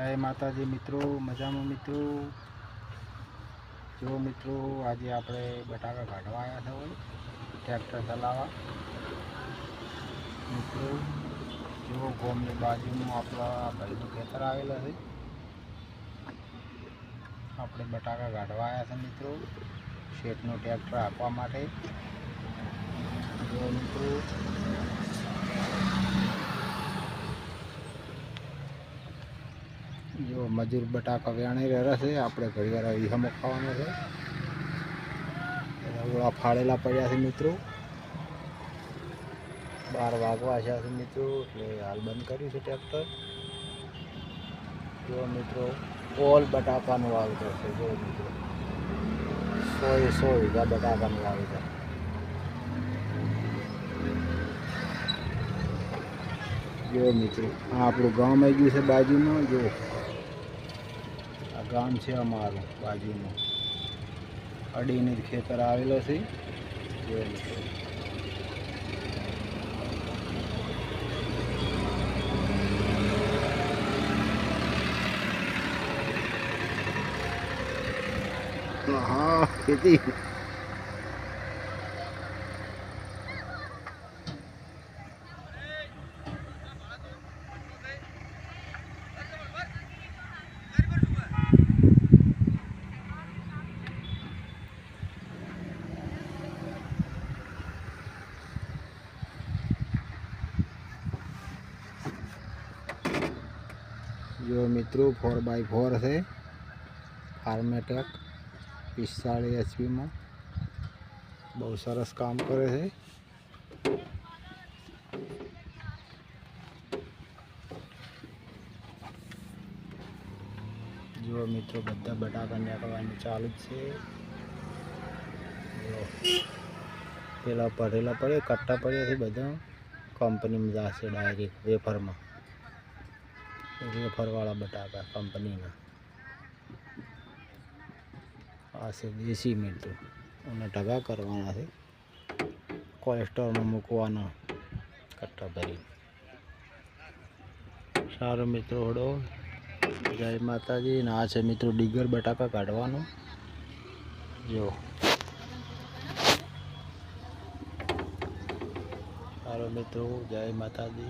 जय माताजी मित्रों, मजामा मित्रों। जो मित्रों आज आपणे बटाका काढवा आया था ट्रेक्टर चलावा मित्रों। जो गामनी बाजू में आपला भाईनु खेतर आवेला है, आपणे बटाका काढवा आया था मित्रों शेठनो ट्रेक्टर आपवा माटे। जो मित्रों जो मजूर बटाका व्याणी रहे है, आपणे घड़ी वार वीहमो खावानो है। रवड़ा फाड़ेला पड़ा है मित्रों, 12 वागवा है मित्रों, એટલે हाल बंद કર્યું છે ट्रेक्टर। जो मित्रों ઓલ બટાકાનું વાવેતર છે। જો મિત્રો 100 વીઘા બટાકાનું વાવેતર। जो मित्रों आ આપણું ગામ આવી ગયું છે બાજુમાં। જો આ ગામ છે અમારું બાજુમાં, અડીને ખેતર આવેલો છે। જો મિત્રો हाँ खेती जो मित्रों 4x4 है फार्मेटेक 45 HP में बहुत सरस काम करे है। जो मित्रों बधा बटाका निकलवानी चालू है। पेला पड़ेला पड़े कट्टा पड़े थे बधा कंपनी में जासे डायरेक्ट वेफर वाला बटाका कंपनी ना आ से देसी मित्रों उन्हें ढगा करवाना है, कोलेस्ट्रॉल में मूकवाना कट्टा भरी। सारो मित्रों हड़ो जय माताजी। आ है मित्रों डीगर बटाका काढ़वानो। जो सारो मित्रों जय माताजी।